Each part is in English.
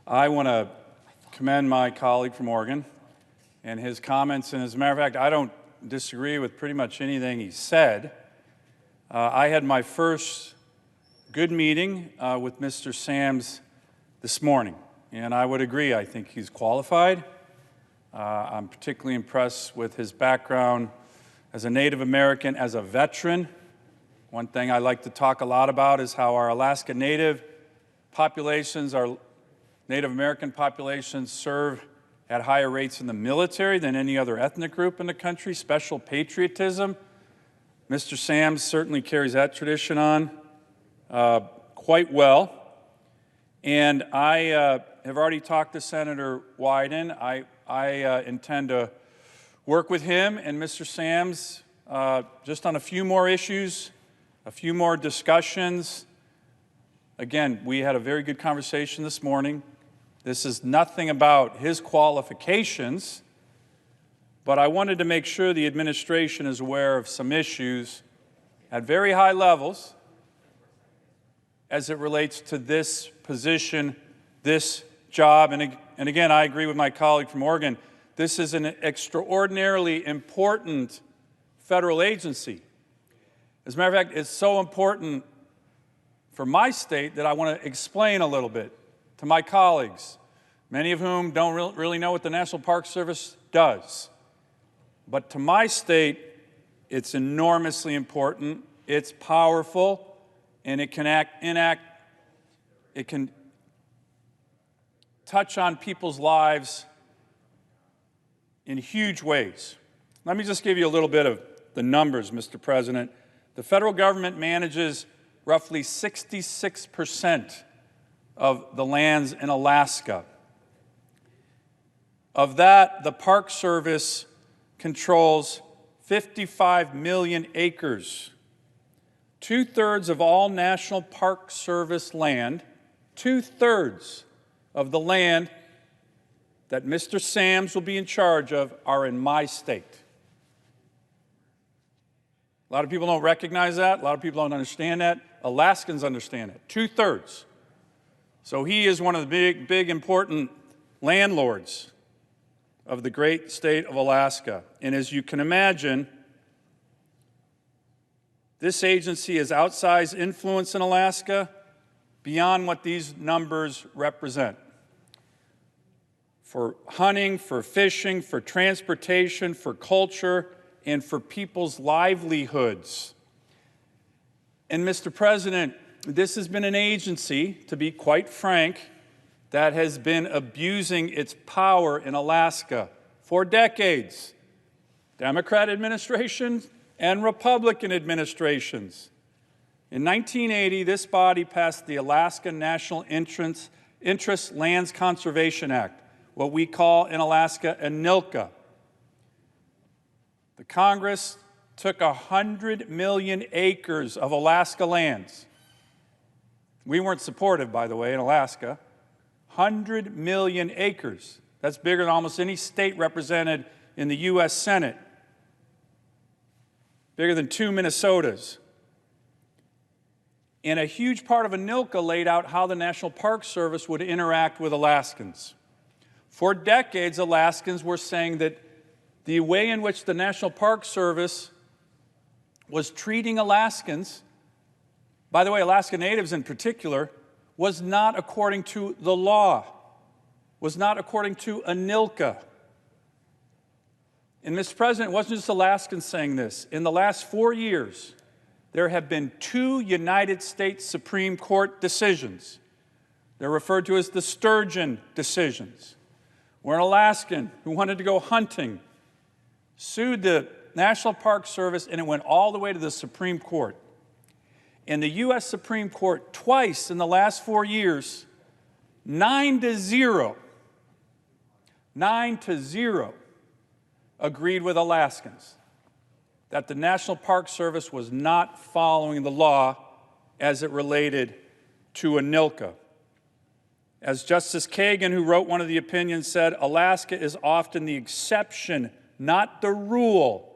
I want to commend my colleague from Oregon and his comments. And as a matter of fact, I don't disagree with pretty much anything he said. I had my first good meeting with Mr. Sams this morning, and I would agree. I think he's qualified. I'm particularly impressed with his background as a Native American, as a veteran. One thing I like to talk a lot about is how our Alaska Native populations, our Native American populations, serve at higher rates in the military than any other ethnic group in the country. Special patriotism. Mr. Sams certainly carries that tradition on quite well. And I have already talked to Senator Wyden. I intend to work with him and Mr. Sams just on a few more issues, a few more discussions. Again, we had a very good conversation this morning. This is nothing about his qualifications, but I wanted to make sure the administration is aware of some issues at very high levels as it relates to this position, this job. And again, I agree with my colleague from Oregon. This is an extraordinarily important federal agency. As a matter of fact, it's so important for my state that I want to explain a little bit to my colleagues, many of whom don't really know what the National Park Service does. But to my state, it's enormously important, it's powerful, and it can touch on people's lives in huge ways. Let me just give you a little bit of the numbers, Mr. President. The federal government manages roughly 66% of the lands in Alaska. Of that, the Park Service controls 55 million acres. 2/3 of all National Park Service land, 2/3 of the land that Mr. Sams will be in charge of are in my state. A lot of people don't recognize that. A lot of people don't understand that. Alaskans understand it. 2/3. So he is one of the big, important landlords of the great state of Alaska. And as you can imagine, this agency has outsized influence in Alaska beyond what these numbers represent. For hunting, for fishing, for transportation, for culture, and for people's livelihoods. And Mr. President, this has been an agency, to be quite frank, that has been abusing its power in Alaska for decades. Democrat administrations and Republican administrations. In 1980, this body passed the Alaska National Interest Lands Conservation Act, what we call in Alaska ANILCA. The Congress took 100 million acres of Alaska lands. We weren't supportive, by the way, in Alaska. 100 million acres. That's bigger than almost any state represented in the U.S. Senate. Bigger than 2 Minnesotas. And a huge part of ANILCA laid out how the National Park Service would interact with Alaskans. For decades, Alaskans were saying that the way in which the National Park Service was treating Alaskans, by the way, Alaska Natives in particular, was not according to the law, was not according to ANILCA. And Mr. President, it wasn't just Alaskans saying this. In the last 4 years, there have been 2 United States Supreme Court decisions. They're referred to as the Sturgeon decisions, where an Alaskan who wanted to go hunting sued the National Park Service, and it went all the way to the Supreme Court. And the U.S. Supreme Court, twice in the last 4 years, 9-0, agreed with Alaskans that the National Park Service was not following the law as it related to ANILCA. As Justice Kagan, who wrote one of the opinions, said, Alaska is often the exception, not the rule,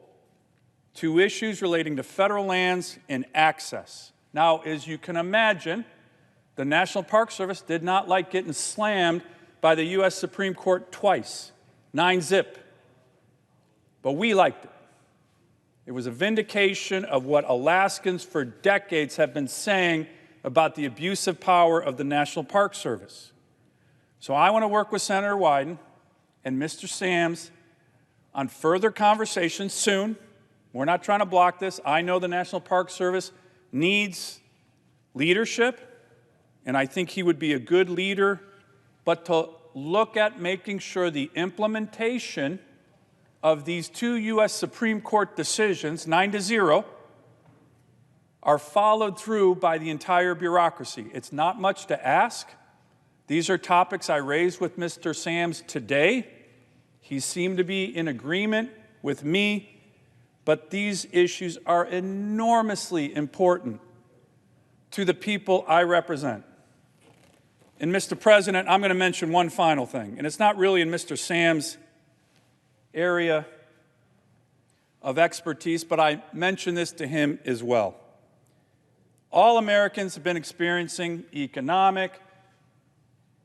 to issues relating to federal lands and access. Now, as you can imagine, the National Park Service did not like getting slammed by the U.S. Supreme Court twice, 9-zip. But we liked it. It was a vindication of what Alaskans for decades have been saying about the abuse of power of the National Park Service. So I want to work with Senator Wyden and Mr. Sams on further conversations soon. We're not trying to block this. I know the National Park Service needs leadership, and I think he would be a good leader, but to look at making sure the implementation of these two U.S. Supreme Court decisions, 9-0, are followed through by the entire bureaucracy. It's not much to ask. These are topics I raised with Mr. Sams today. He seemed to be in agreement with me, but these issues are enormously important to the people I represent. And Mr. President, I'm going to mention one final thing, and it's not really in Mr. Sams' area of expertise, but I mention this to him as well. All Americans have been experiencing economic,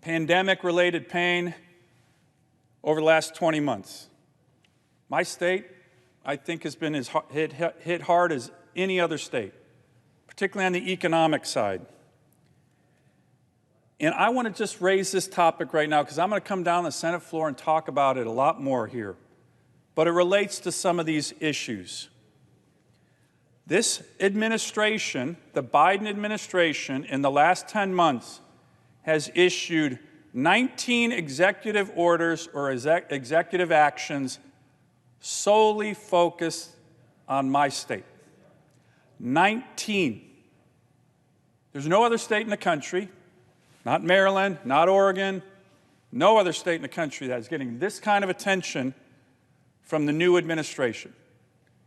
pandemic-related pain over the last 20 months. My state, I think, has been as hit hard as any other state, particularly on the economic side. And I want to just raise this topic right now because I'm going to come down the Senate floor and talk about it a lot more here. But it relates to some of these issues. This administration, the Biden administration, in the last 10 months has issued 19 executive orders or executive actions solely focused on my state. 19. There's no other state in the country, not Maryland, not Oregon, no other state in the country that is getting this kind of attention from the new administration.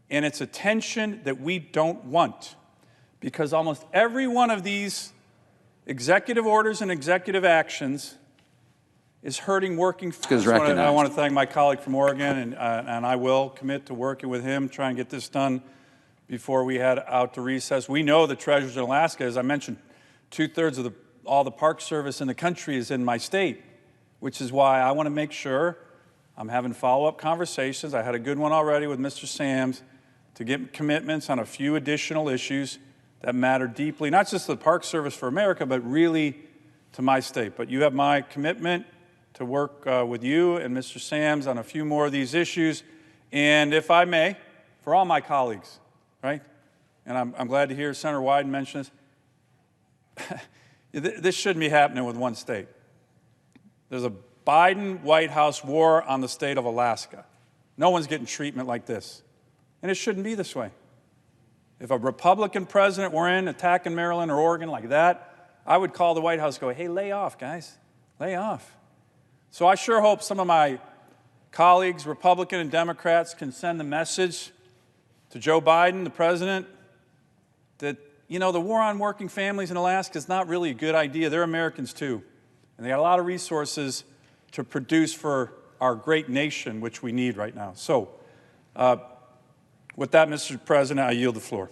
And it's attention that we don't want, because almost every one of these executive orders and executive actions is hurting working families. I want to thank my colleague from Oregon, and I will commit to working with him, try and get this done before we head out to recess. We know the treasures in Alaska. As I mentioned, 2/3 of all the Park Service in the country is in my state, which is why I want to make sure I'm having follow-up conversations. I had a good one already with Mr. Sams to get commitments on a few additional issues that matter deeply, not just to the Park Service for America, but really to my state. But you have my commitment to work with you and Mr. Sams on a few more of these issues. And if I may, for all my colleagues, right? And I'm glad to hear Senator Wyden mention this. This shouldn't be happening with one state. There's a Biden White House war on the state of Alaska. No one's getting treatment like this. And it shouldn't be this way. If a Republican president were in attacking Maryland or Oregon like that, I would call the White House and go, hey, lay off, guys, lay off. So I sure hope some of my colleagues, Republican and Democrats, can send the message to Joe Biden, the president, that, you know, the war on working families in Alaska is not really a good idea. They're Americans too. And they got a lot of resources to produce for our great nation, which we need right now. So with that, Mr. President, I yield the floor.